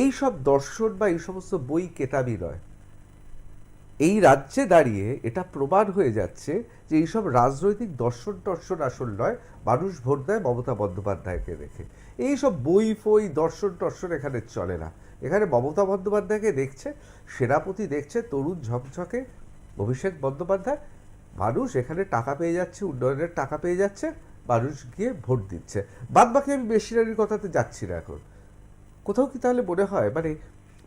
এই সব দর্শন বা এই সমস্ত বই কেতাবি নয়, এই রাজ্যে দাঁড়িয়ে এটা প্রমাণ হয়ে যাচ্ছে যে এইসব রাজনৈতিক দর্শন আসল নয়। মানুষ ভোট দেয় মমতা বন্দ্যোপাধ্যায়কে দেখে। এইসব বই ফই দর্শন এখানে চলে না। এখানে মমতা বন্দ্যোপাধ্যায়কে দেখছে, সেনাপতি দেখছে, তরুণ ঝকঝকে অভিষেক বন্দ্যোপাধ্যায়। মানুষ এখানে টাকা পেয়ে যাচ্ছে, উন্নয়নের টাকা পেয়ে যাচ্ছে, মানুষ গিয়ে ভোট দিচ্ছে। বাদ বাকি আমি মেশিনারির কথাতে যাচ্ছি না এখন। কোথাও কি তাহলে মনে হয় মানে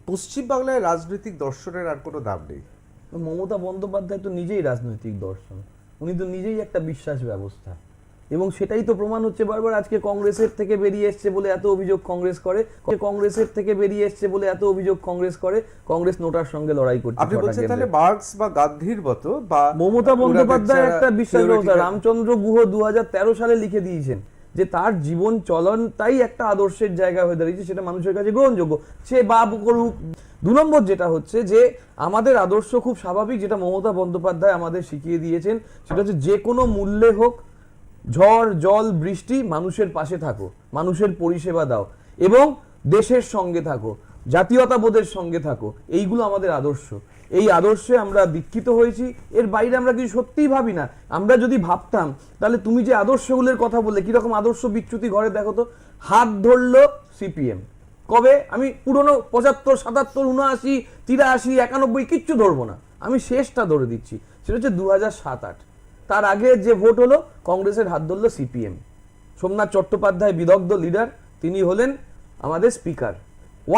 পশ্চিমবাংলায় রাজনৈতিক দর্শনের আর কোনো দাম নেই? মমতা বন্দ্যোপাধ্যায় তো নিজেই রাজনৈতিক দর্শন, উনি তো নিজেই একটা বিশ্বাস ব্যবস্থা, এবং সেটাই তো প্রমাণ হচ্ছে বারবার। আজকে কংগ্রেসের থেকে বেরিয়ে এসছে বলে এত অভিযোগ কংগ্রেস করে, কংগ্রেস নোটার সঙ্গে লড়াই করছে। আপনি বলছেন তাহলে মার্কস বা গান্ধীর মতো বা মমতা বন্দ্যোপাধ্যায় একটা বিশ্বাস ব্যবস্থা। রামচন্দ্র গুহ 2013 সালে লিখে দিয়েছেন যে তার জীবন চলনটাই একটা আদর্শের জায়গা হয়ে দাঁড়িয়েছে, সেটা মানুষের কাছে গ্রহণযোগ্য, সে বাপ করুক। 2 নম্বর যেটা হচ্ছে যে আমাদের আদর্শ খুব স্বাভাবিক, যেটা মমতা বন্দ্যোপাধ্যায় আমাদের শিখিয়ে দিয়েছেন, সেটা হচ্ছে যে কোনো মূল্যে হোক, ঝড় জল বৃষ্টি, মানুষের পাশে থাকো, মানুষের পরিষেবা দাও এবং দেশের সঙ্গে থাকো, জাতীয়তাবোধের সঙ্গে থাকো। এইগুলো আমাদের আদর্শ। এই আদর্শে আমরা দীক্ষিত হয়েছি, এর বাইরে আমরা কিছু সত্যিই ভাবি না। আমরা যদি ভাবতাম তাহলে তুমি যে আদর্শগুলোর কথা বললে, কিরকম আদর্শ বিচ্যুতি ঘরে দেখো তো। হাত ধরলো সিপিএম কবে? আমি পুরনো 75, 77, 79, 83, 91 কিচ্ছু ধরবো না, আমি শেষটা ধরে দিচ্ছি, সেটা হচ্ছে 2007-08। তার আগে যে ভোট হলো, কংগ্রেসের হাত ধরলো সিপিএম। সোমনাথ চট্টোপাধ্যায় বিদগ্ধ লিডার, তিনি হলেন আমাদের স্পিকার।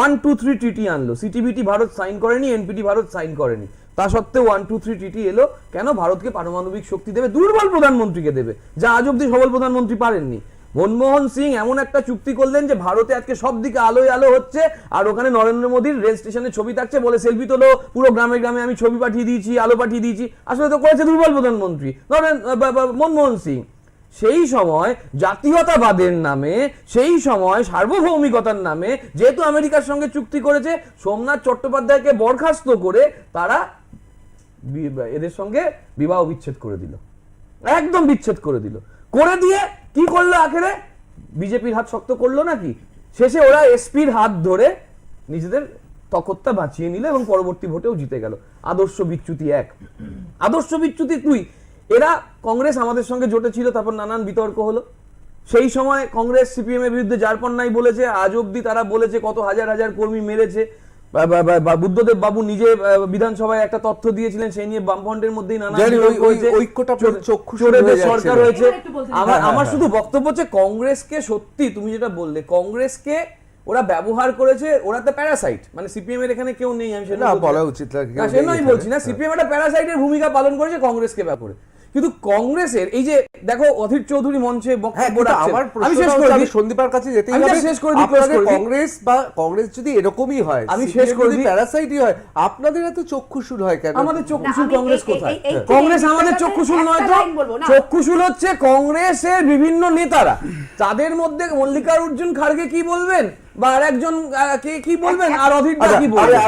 1, 2, 3 ট্রিটি আনলো। সিটিবিটি ভারত সাইন করেনি, এনপিটি ভারত সাইন করেনি, তা সত্ত্বেও 1, 2, 3 ট্রিটি এলো। কেন? ভারতকে পারমাণবিক শক্তি দেবে, দুর্বল প্রধানমন্ত্রীকে দেবে, যা আজ অব্দি সবল প্রধানমন্ত্রী পারেননি। মনমোহন সিং এমন একটা চুক্তি করলেন যে ভারতে আজকে সব দিকে আলোয় আলো হচ্ছে, আর ওখানে নরেন্দ্র মোদীর রেল স্টেশনে ছবি থাকছে, বলে সেলফি তোলো, পুরো গ্রামে গ্রামে আমি ছবি পাঠিয়ে দিয়েছি, আলো পাঠিয়ে দিয়েছি। আসলে তো করেছে দুর্বল প্রধানমন্ত্রী মনমোহন সিং। সেই সময় জাতীয়তাবাদের নামে, সেই সময় সার্বভৌমিকতার নামে, যেহেতু আমেরিকার সঙ্গে চুক্তি করেছে, সোমনাথ চট্টোপাধ্যায়কে বরখাস্ত করে তারা এদের সঙ্গে বিবাহ বিচ্ছেদ করে দিল, একদম বিচ্ছেদ করে দিল। করে দিয়ে কি করলো? আখেরে বিজেপির হাত শক্ত করলো নাকি? শেষে ওরা এসপির হাত ধরে নিজেদের তকত্তা বাঁচিয়ে নিল এবং পরবর্তী ভোটেও জিতে গেল। আদর্শ বিচ্যুতি 1, আদর্শ বিচ্যুতি 2। এরা কংগ্রেস আমাদের সঙ্গে জোটে ছিল, তারপর নানান বিতর্ক হলো। সেই সময় কংগ্রেস সিপিএম এর বিরুদ্ধে যারপর নাই বলেছে, আজ অব্দি তারা বলেছে কত হাজার হাজার কর্মী মেরেছে। বুদ্ধদেব বাবু নিজে বিধানসভায় একটা তথ্য দিয়েছিলেন, সেই নিয়ে বামফ্রন্টের মধ্যেই নানা সরকার হয়েছে। আমার শুধু বক্তব্য হচ্ছে কংগ্রেসকে, সত্যি তুমি যেটা বললে, কংগ্রেসকে ওরা ব্যবহার করেছে। ওরা তো প্যারাসাইট, মানে সিপিএম এর এখানে কেউ নেই, আমি সেটা বলা উচিত না, সেটাই বলছি না। সিপিএম একটা প্যারাসাইটের ভূমিকা পালন করেছে কংগ্রেসকে ব্যাপারে। কিন্তু কংগ্রেসের এই যে দেখো অধীর চৌধুরী মঞ্চে বক্তব্য রাখছেন, আমি শেষ করে দিই, সন্দীপার কাছে যেতেই হবে, শেষ করে দিই। কংগ্রেস বা কংগ্রেস যদি এরকমই হয়, আমি শেষ করে দিই, প্যারাসাইটই হয়, আপনাদের এত চক্ষুশূল হয় কেন? আমাদের চক্ষুশূল কংগ্রেস কোথায়? কংগ্রেস আমাদের চক্ষুশূল নয় তো, চক্ষুশূল হচ্ছে কংগ্রেসের বিভিন্ন নেতারা। তাদের মধ্যে মল্লিকার্জুন খাড়গে কি বলবেন, বা আর একজন কে কি বলবেন, আর অধীরদা কি বলবেন?